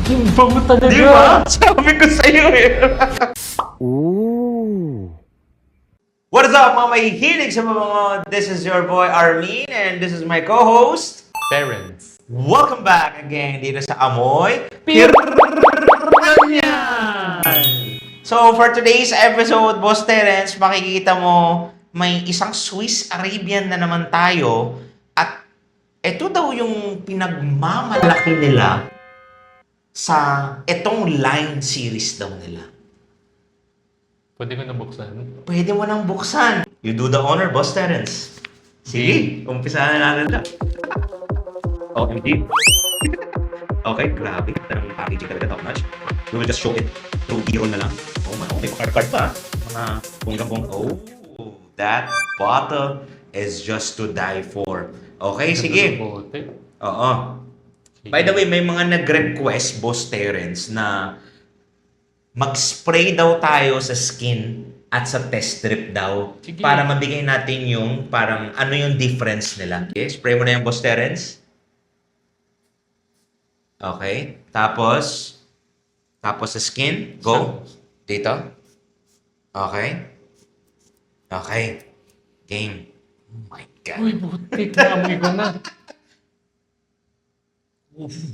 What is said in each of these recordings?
Bango talaga. Di ba? Sabi ko sa'yo eh. Ooh. What is up, mga mahihilig sa mga... This is your boy Armin and this is my co-host. Parents. Welcome back again dito sa Amoy So for today's episode, Boss Terence, makikita mo may isang Swiss Arabian na naman tayo at ito daw yung pinagmamalaki nila sa etong line series daw nila. Pwede ko nabuksan? Pwede mo nang buksan. You do the honor, Boss Terence. Sige, umpisahan na natin na. OMG. Okay, grabe. Ang packaging talaga top notch. We will just show it through e-roll na lang. Oh, man, may card pa. Mga bonggang-bong. Oh, that bottle is just to die for. Okay, sige. Oo. By the way, may mga nag-request, Boss Terence, na mag-spray daw tayo sa skin at sa test strip daw. Sige. Para mabigay natin yung parang ano yung difference nila. Okay, spray mo na yung Boss Terence. Okay. Tapos sa skin. Go. Dito. Okay. Okay. Game. Oh my God. Uy, butik. Naamoy ko na.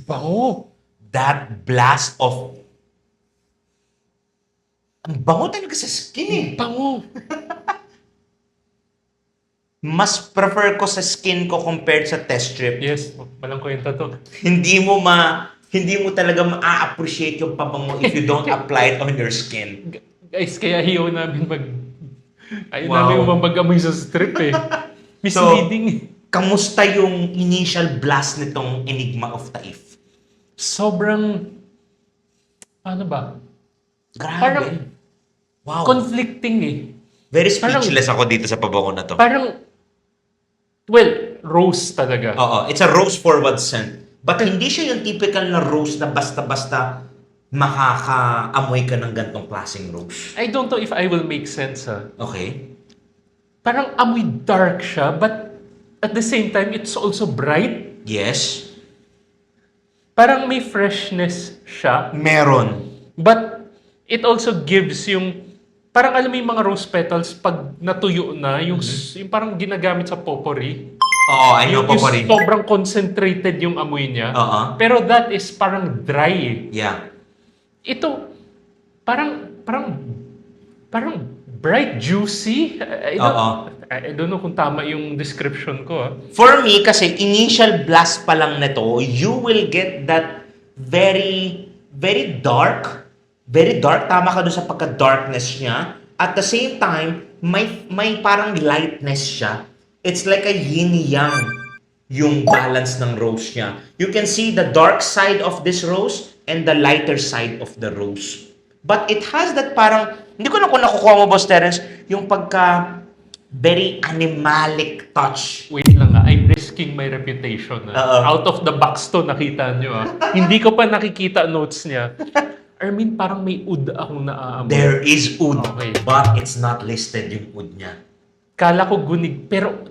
Bango. That blast of... Ang bango talaga sa skin eh. Bango. Mas prefer ko sa skin ko compared sa test strip. Yes, walang kwenta to. Hindi mo talaga ma-appreciate yung pabango if you don't apply it on your skin. Guys, kaya hiyaw namin ayaw Wow. namin mag-amoy sa strip eh. Misleading. Kamusta yung initial blast nitong Enigma of Taif? Sobrang, ano ba? Grabe. Parang Wow. conflicting eh. Very speechless ako dito sa pabango na to. Parang, well, rose talaga. Oo, it's a rose forward scent. But hindi siya yung typical na rose na basta-basta makakaamoy ka ng gantong klaseng rose. I don't know if I will make sense ha. Okay? Parang amoy dark siya, but at the same time, it's also bright. Yes. Parang may freshness siya, Meron. but it also gives yung, parang alam mo yung mga rose petals, pag natuyo na, yung parang ginagamit sa potpourri. Oo, I know po pa rin. Sobrang concentrated yung amoy niya. Oo. Pero that is parang dry eh. Yeah. Ito, parang bright, juicy. I don't know kung tama yung description ko. Ah. For me, kasi initial blast pa lang nito, you will get that very, very dark. Very dark. Tama ka doon sa pagka-darkness niya. At the same time, may parang lightness siya. It's like a yin-yang yung balance ng rose niya. You can see the dark side of this rose and the lighter side of the rose. But it has that parang, hindi ko na kung nakukuha mo, Boss Terence, yung pagka very animalic touch. Wait lang I'm risking my reputation. Out of the box to, nakita nyo. Hindi ko pa nakikita notes niya. Armin, parang may oud akong naaamoy. There is oud, Okay. but it's not listed yung oud niya. Kala ko gunig, pero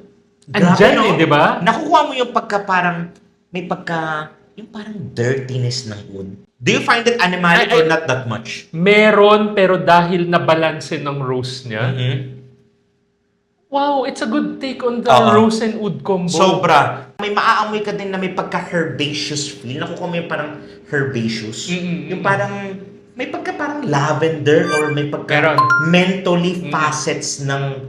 Grabe, andyan no? eh, di ba? Nakukuha mo yung pagka parang, may pagka, yung parang dirtiness ng oud. Do you find it animalic or not that much? Meron, pero dahil nabalanse ng rose niya, wow, it's a good take on the rose and oud combo. Sobra. May maaamoy ka din na may pagka-herbaceous feel. Nakukuha mo yung parang herbaceous. Yung parang, may pagka parang lavender or may pagka mentally facets ng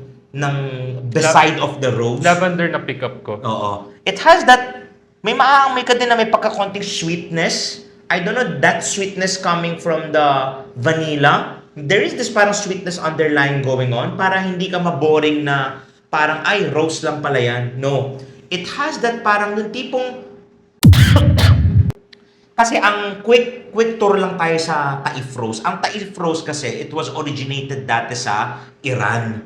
the side of the rose. Lavender na pick up ko. Oo. It has that, may maaamoy ka din na may pagka-konting sweetness. I don't know that sweetness coming from the vanilla. There is this parang sweetness underlying going on para hindi ka maboring na parang, ay, rose lang pala yan. No. It has that parang yung tipong kasi ang quick tour lang tayo sa Taif Rose. Ang Taif Rose kasi, it was originated dati sa Iran,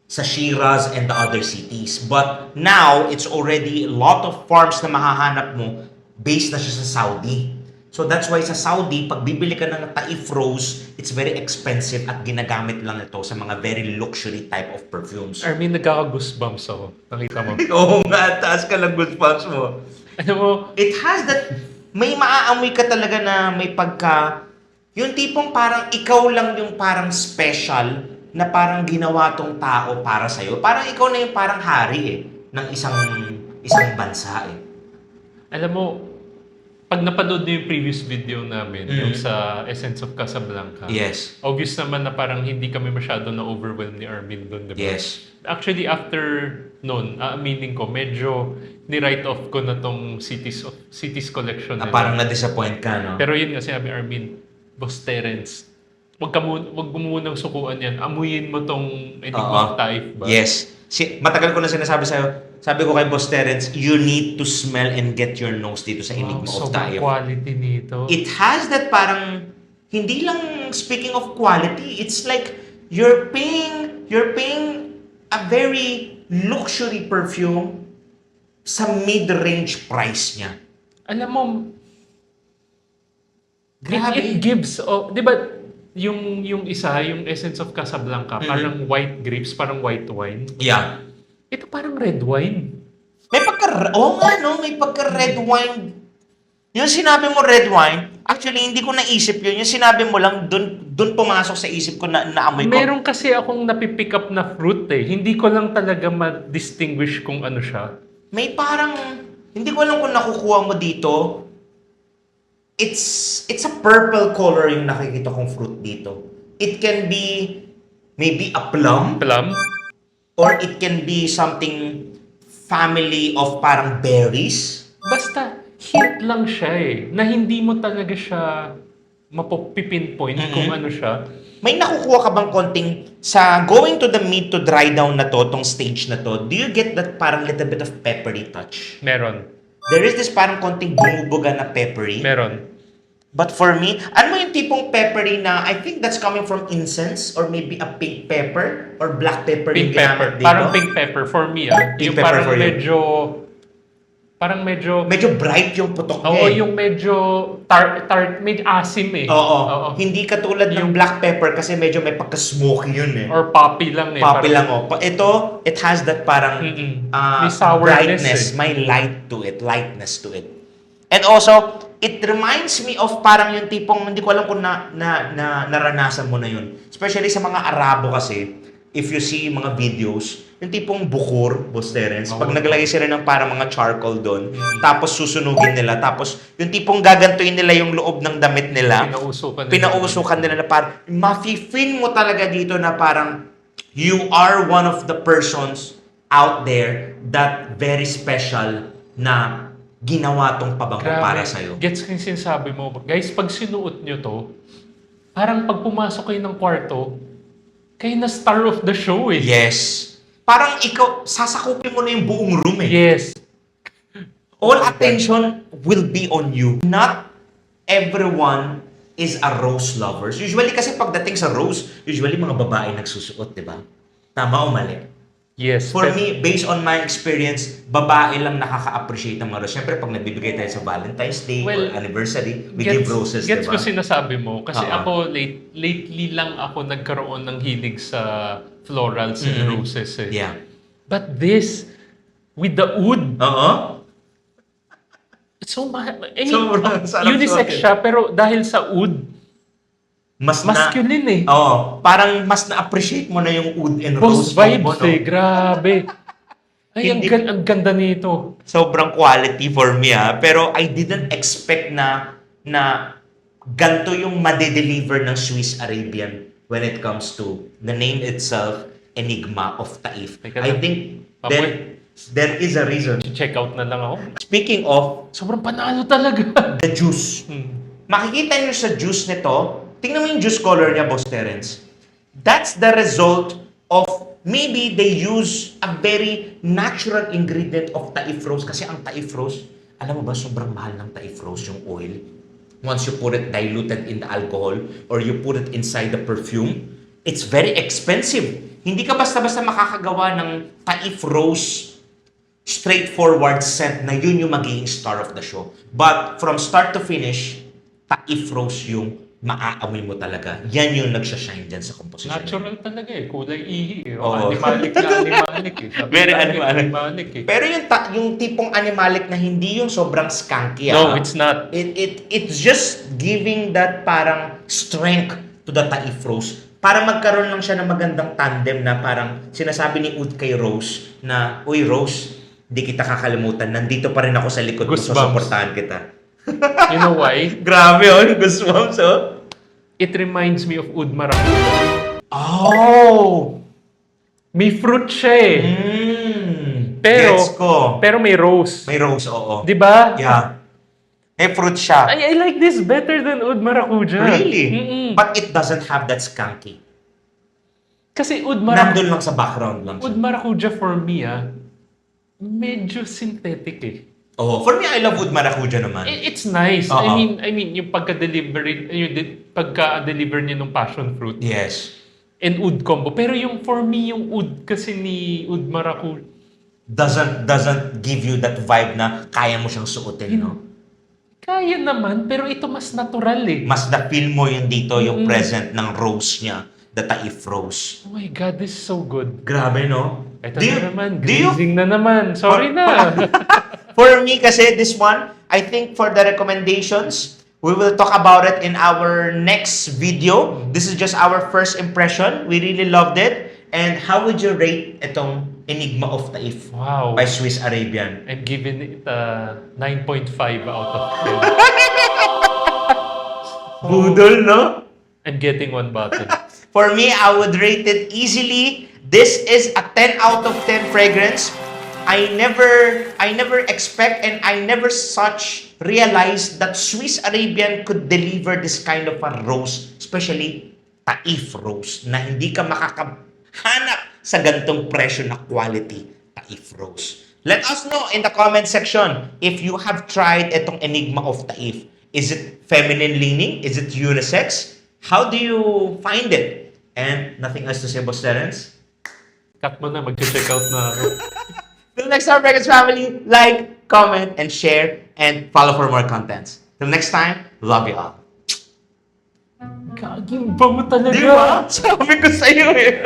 sa Shiraz and the other cities. But now, it's already a lot of farms na mahahanap mo, based na siya sa Saudi. So that's why sa Saudi, pag bibili ka ng Taif Rose, it's very expensive at ginagamit lang ito sa mga very luxury type of perfumes. Armin, nagkaka-goosebumps ako. Nakita mo. Oo nga, taas ka ng goosebumps mo. Alam mo, It has that may maaamoy ka talaga na may pagka, yung tipong parang ikaw lang yung parang special na parang ginawa tong tao para sa'yo. Parang ikaw na yung parang hari eh, ng isang bansa eh. Alam mo, pag napanood niyo yung previous video namin, yung sa Essence of Casablanca, Yes. obvious naman na parang hindi kami masyado na-overwhelm ni Armin doon, di ba? Yes. Actually, after noon, aaminin ko, medyo ni-write off ko na tong Cities Collection Na nila. parang na-disappoint ka, no? Pero yun nga sinabi Armin, Boss Terence, wag mo munang sukuan yan. Amuyin mo tong Enigma of Taif ba? Yes. Matagal ko na sinasabi sa'yo, sabi ko kay Boss Terence, you need to smell and get your nose dito sa Enigma of Sobrang Taif. quality nito. It has that parang, hindi lang speaking of quality, it's like you're paying a very luxury perfume sa mid-range price niya. Alam mo, Grabe. it gives, di ba, yung isa, yung Essence of Casablanca, parang white grapes, parang white wine. Yeah. Ito parang red wine. May may pagka-red wine. Yung sinabi mo red wine, actually hindi ko naisip yun. Yung sinabi mo lang, dun pumasok sa isip ko na naamoy ko. Meron kasi akong napipick up na fruit eh. Hindi ko lang talaga ma-distinguish kung ano siya. May parang, hindi ko alam kung nakukuha mo dito. It's a purple color yung nakikita kong fruit dito. It can be maybe a plum, Plum? or it can be something family of parang berries. Basta, hint lang siya eh. Na hindi mo talaga siya mapipinpoint kung ano siya. May nakukuha ka bang konting, sa going to the mid to dry down na to, tong stage na to, do you get that parang little bit of peppery touch? Meron. There is this parang konting bumubuga na peppery. Meron. But for me, ano mo yung tipong peppery na, I think that's coming from incense or maybe a pink pepper or black pepper Pink yung pepper. ginamit dito? Parang pink pepper for me ah. Pink Yung pepper parang for you. Medyo bright yung putok niya Oo, eh. yung medyo tart, medyo asim eh. Oo. Hindi katulad ng black pepper kasi medyo may pagka-smoky yun eh. Or poppy lang eh. Poppy Parang- lang oh. Ito, it has that parang May sourness brightness, eh. may lightness to it. And also, it reminds me of parang yung tipong, hindi ko alam kung naranasan mo na yun. Especially sa mga Arabo kasi, if you see mga videos, yung tipong bukur, Boss Terence, pag naglagay sila ng parang mga charcoal doon, tapos susunugin nila, tapos yung tipong gagantuin nila yung loob ng damit nila, pinausukan nila na parang, mafe-feel mo talaga dito na parang, you are one of the persons out there that very special na ginawa tong pabango para sa'yo. Gets ko yung sinasabi mo. Guys, pag sinuot nyo to, parang pag pumasok kayo ng kwarto, kayo na star of the show eh. Yes. Parang ikaw, sasakupin mo na yung buong room eh. Yes. All attention will be on you. Not everyone is a rose lovers. Usually kasi pagdating sa rose, usually mga babae nagsusuot, di ba? Tama o mali? Yes. For me, based on my experience, babae lang nakaka-appreciate ng mga rose. Siyempre, pag nagbibigay tayo sa Valentine's Day or anniversary, we give roses, Gets diba? ko sinasabi mo. Kasi Oo. ako, lately lang ako nagkaroon ng hilig sa florals and roses eh. Yeah. But this, with the oud, Oo. it's so Sobrang sarap unisex suotin. siya, pero dahil sa oud, masculine eh. Oo. Parang mas na-appreciate mo na yung oud and rose Boss vibes combo, no? eh, grabe. Ay, Hindi- ang ganda nito. Sobrang quality for me pero I didn't expect na ganito yung made-deliver ng Swiss Arabian when it comes to the name itself, Enigma of Taif. Teka I lang. think there is a reason. Check out na lang ako. Speaking of Sobrang panalo talaga. the juice, makikita nyo sa juice nito, tingnan mo yung juice color niya, Boss Terence. That's the result of maybe they use a very natural ingredient of Taif rose. Kasi ang Taif rose, alam mo ba, sobrang mahal ng Taif rose yung oil. Once you put it diluted in the alcohol or you put it inside the perfume, it's very expensive. Hindi ka basta-basta makakagawa ng Taif rose straightforward scent na yun yung magiging star of the show. But from start to finish, Taif rose yung maaamoy mo talaga. Yan yung nagsashine dyan sa composition. Natural talaga eh. Kulay ihi eh. Oo. O animalic na animalic eh. Sabi Very natin, animalic. eh. Pero yung tipong animalic na hindi yung sobrang skunky. No, it's not. It's just giving that parang strength to the Taif Rose. Para magkaroon lang siya ng magandang tandem na parang sinasabi ni Ud kay Rose na, uy Rose, di kita kakalimutan. Nandito pa rin ako sa likod mo. Goosebumps. Susuportahan kita. You know why? Grabe goosebumps It reminds me of Oud Maracuja. Oh! May fruit siya eh. Pero, Gets ko. pero may rose. May rose, oo. Di ba? Yeah. May fruit siya. I like this better than Oud Maracuja. Really? Mm-mm. But it doesn't have that skunky. Kasi Oud Nandun lang sa background lang Oud siya. Maracuja for me medyo synthetic eh. Oh, for me, I love Oud Maracuja naman. It's nice. Oo. I mean yung pagka-deliver niya ng passion fruit Yes. and oud combo. Pero yung for me yung oud kasi ni Oud Maracuja, Doesn't give you that vibe na kaya mo siyang suotin, no? kaya naman pero ito mas natural eh. Mas na-feel mo yun dito, yung present ng rose niya, the Taif Rose. Oh my God, this is so good. Grabe, no? Ito na naman, grazing na naman. Sorry na. For me kasi, this one, I think for the recommendations, we will talk about it in our next video. This is just our first impression. We really loved it. And how would you rate itong Enigma of Taif Wow. by Swiss Arabian? I'm giving it a 9.5 out of 10. Budol, no? I'm getting one bottle. For me, I would rate it easily. This is a 10 out of 10 fragrance. I never expect and I never such realized that Swiss Arabian could deliver this kind of a rose, especially Taif rose, na hindi ka makakahanap sa gantong presyo na quality Taif rose. Let us know in the comment section if you have tried itong Enigma of Taif. Is it feminine leaning? Is it unisex? How do you find it? And nothing else to say, Boss Terence? Cut mo na, mag-check out na ako. Till next time, Fragrance family, like, comment, and share, and follow for more contents. Till next time, love you all. Gaging ba mo talaga? Di ba? Sabi ko sa'yo eh.